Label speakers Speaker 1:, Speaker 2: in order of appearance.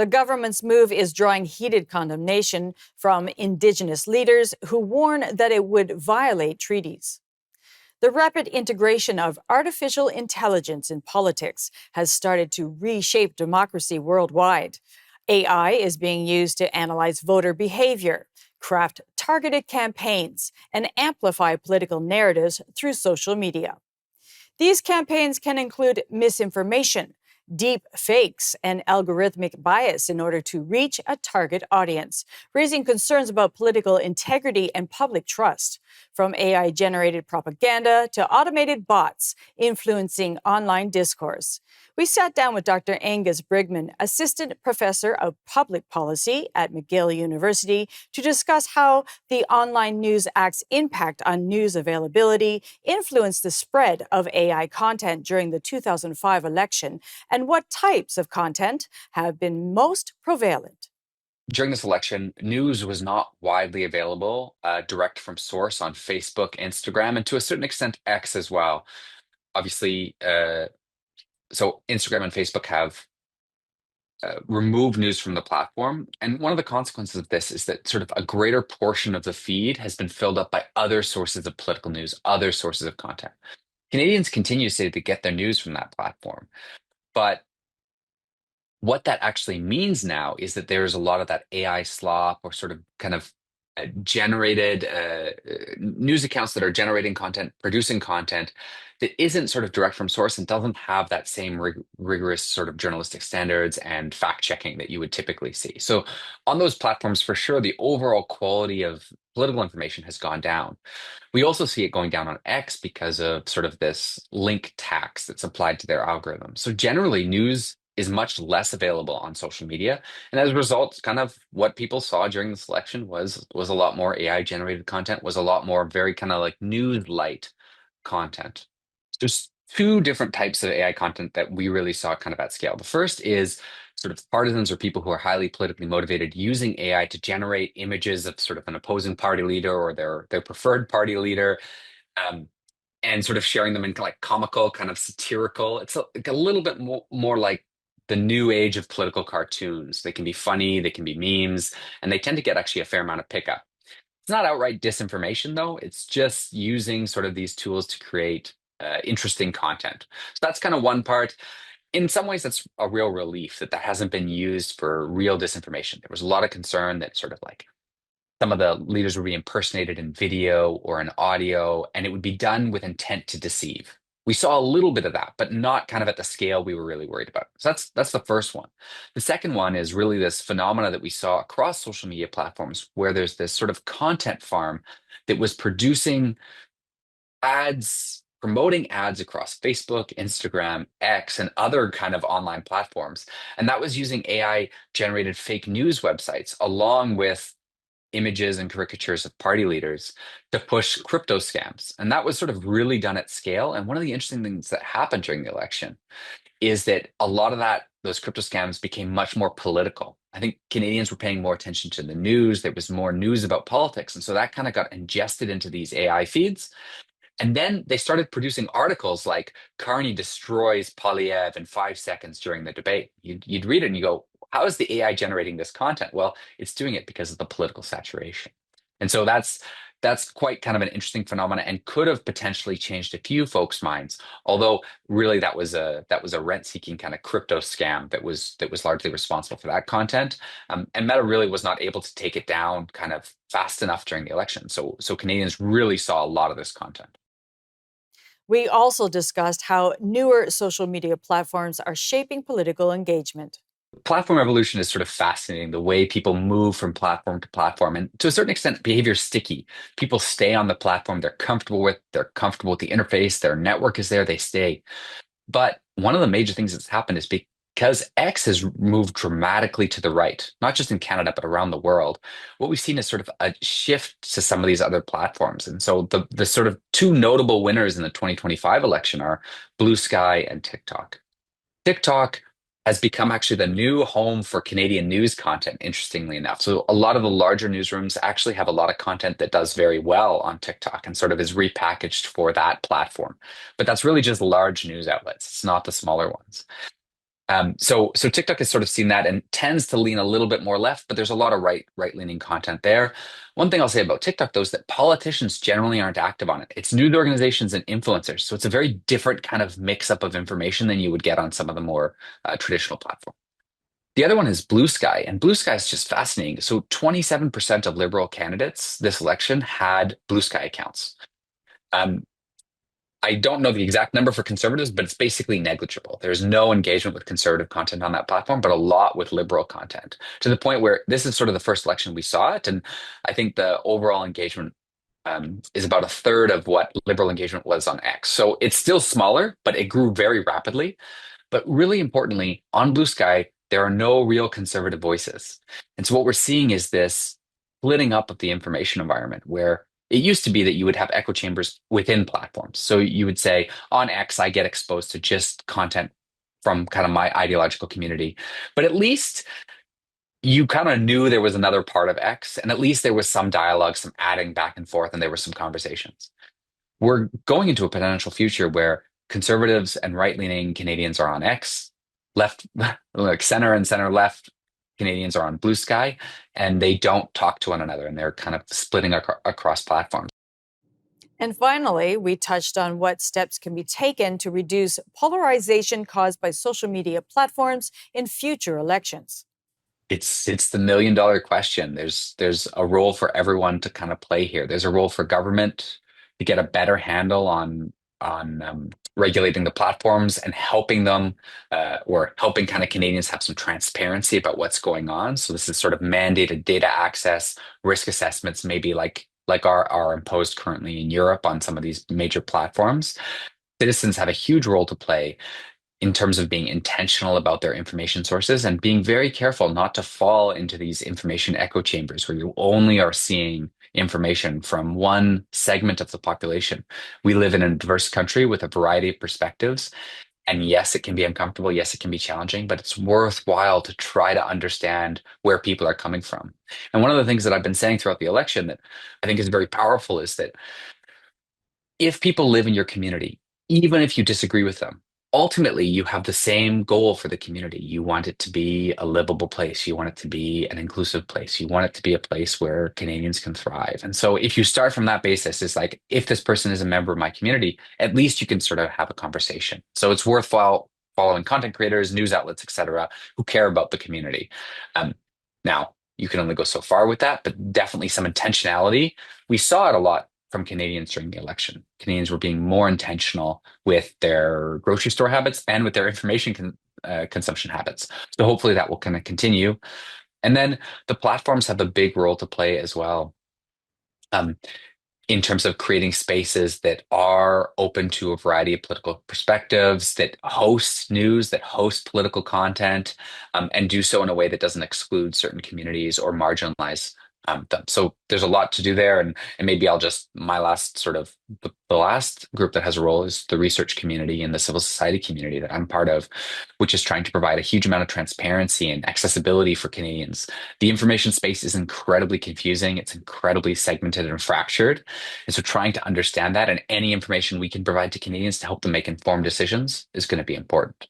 Speaker 1: The government's move is drawing heated condemnation from Indigenous leaders who warn that it would violate treaties. The rapid integration of artificial intelligence in politics has started to reshape democracy worldwide. AI is being used to analyze voter behavior, craft targeted campaigns, and amplify political narratives through social media. These campaigns can include misinformation, deep fakes, and algorithmic bias in order to reach a target audience, raising concerns about political integrity and public trust. From AI generated propaganda to automated bots influencing online discourse. We sat down with Dr. Aengus Bridgman, Assistant Professor of Public Policy at McGill University, to discuss how the Online News Act's impact on news availability influenced the spread of AI content during the 2005 election, and what types of content have been most prevalent.
Speaker 2: During this election, news was not widely available direct from source on Facebook, Instagram, and to a certain extent, X as well. Obviously, so Instagram and Facebook have removed news from the platform. And one of the consequences of this is that sort of a greater portion of the feed has been filled up by other sources of political news, other sources of content. Canadians continue to say they get their news from that platform. But what that actually means now is that there's a lot of that AI slop or sort of kind of generated news accounts that are generating content, producing content that isn't sort of direct from source and doesn't have that same rigorous sort of journalistic standards and fact checking that you would typically see. So on those platforms, for sure, the overall quality of political information has gone down. We also see it going down on X because of sort of this link tax that's applied to their algorithm. So generally, news is much less available on social media. And as a result, kind of what people saw during this election was a lot more AI generated content, was a lot more very kind of like news light content. There's two different types of AI content that we really saw kind of at scale. The first is sort of partisans or people who are highly politically motivated using AI to generate images of sort of an opposing party leader or their preferred party leader. And sort of sharing them in like comical, kind of satirical. It's like a little bit more like the new age of political cartoons. They can be funny, they can be memes, and they tend to get actually a fair amount of pickup. It's not outright disinformation, though. It's just using sort of these tools to create interesting content. So that's kind of one part. In some ways, that's a real relief that that hasn't been used for real disinformation. There was a lot of concern that sort of like some of the leaders would be impersonated in video or in audio, and it would be done with intent to deceive. We saw a little bit of that, but not kind of at the scale we were really worried about. So that's the first one. The second one is really this phenomena that we saw across social media platforms, where there's this sort of content farm that was producing ads, promoting ads across Facebook, Instagram, X, and other kind of online platforms. And that was using AI generated fake news websites along with images and caricatures of party leaders to push crypto scams. And that was sort of really done at scale. And one of the interesting things that happened during the election is that a lot of those crypto scams became much more political. I think Canadians were paying more attention to the news. There was more news about politics. And so that kind of got ingested into these AI feeds. And then they started producing articles like Carney destroys Polyev in 5 seconds during the debate. You'd read it and you go, how is the AI generating this content? Well, it's doing it because of the political saturation. And so that's quite kind of an interesting phenomenon and could have potentially changed a few folks' minds. Although really that was a rent-seeking kind of crypto scam that was largely responsible for that content. And Meta really was not able to take it down kind of fast enough during the election. So Canadians really saw a lot of this content.
Speaker 1: We also discussed how newer social media platforms are shaping political engagement.
Speaker 2: Platform evolution is sort of fascinating, the way people move from platform to platform. And to a certain extent, behavior is sticky. People stay on the platform they're comfortable with the interface, their network is there, they stay. But one of the major things that's happened is because X has moved dramatically to the right, not just in Canada, but around the world, what we've seen is sort of a shift to some of these other platforms. And so the sort of two notable winners in the 2025 election are Blue Sky and TikTok. TikTok has become actually the new home for Canadian news content, interestingly enough. So a lot of the larger newsrooms actually have a lot of content that does very well on TikTok and sort of is repackaged for that platform. But that's really just large news outlets. It's not the smaller ones. So TikTok has sort of seen that and tends to lean a little bit more left, but there's a lot of right-leaning content there. One thing I'll say about TikTok, though, is that politicians generally aren't active on it. It's news organizations and influencers, so it's a very different kind of mix-up of information than you would get on some of the more traditional platforms. The other one is Blue Sky, and Blue Sky is just fascinating. So 27% of Liberal candidates this election had Blue Sky accounts. Um, I don't know the exact number for conservatives, but it's basically negligible. There's no engagement with conservative content on that platform, but a lot with liberal content to the point where this is sort of the first election we saw it. And I think the overall engagement is about a third of what liberal engagement was on X. So it's still smaller, but it grew very rapidly. But really importantly, on Blue Sky, there are no real conservative voices. And so what we're seeing is this splitting up of the information environment where it used to be that you would have echo chambers within platforms. So you would say, on X, I get exposed to just content from kind of my ideological community. But at least you kind of knew there was another part of X, and at least there was some dialogue, some adding back and forth, and there were some conversations. We're going into a potential future where conservatives and right-leaning Canadians are on X, left, like center and center left Canadians are on Blue Sky, and they don't talk to one another, and they're kind of splitting across platforms.
Speaker 1: And finally, we touched on what steps can be taken to reduce polarization caused by social media platforms in future elections.
Speaker 2: It's the million-dollar question. There's a role for everyone to kind of play here. There's a role for government to get a better handle on regulating the platforms and helping them or helping kind of Canadians have some transparency about what's going on. So this is sort of mandated data access, risk assessments, maybe like are imposed currently in Europe on some of these major platforms. Citizens have a huge role to play in terms of being intentional about their information sources and being very careful not to fall into these information echo chambers where you only are seeing information from one segment of the population. We live in a diverse country with a variety of perspectives. And yes, it can be uncomfortable. Yes, it can be challenging, but it's worthwhile to try to understand where people are coming from. And one of the things that I've been saying throughout the election that I think is very powerful is that if people live in your community, even if you disagree with them, ultimately you have the same goal for the community. You want it to be a livable place. You want it to be an inclusive place. You want it to be a place where Canadians can thrive. And so if you start from that basis, it's like, if this person is a member of my community, at least you can sort of have a conversation. So it's worthwhile following content creators, news outlets, et cetera, who care about the community. Now, you can only go so far with that, but definitely some intentionality. We saw it a lot from Canadians during the election. Canadians were being more intentional with their grocery store habits and with their consumption habits. So hopefully that will kind of continue. And then the platforms have a big role to play as well. In terms of creating spaces that are open to a variety of political perspectives, that host news, that host political content, and do so in a way that doesn't exclude certain communities or marginalize them. So there's a lot to do there, and maybe I'll just my last sort of the last group that has a role is the research community and the civil society community that I'm part of, which is trying to provide a huge amount of transparency and accessibility for Canadians. The information space is incredibly confusing. It's incredibly segmented and fractured. And so trying to understand that and any information we can provide to Canadians to help them make informed decisions is going to be important.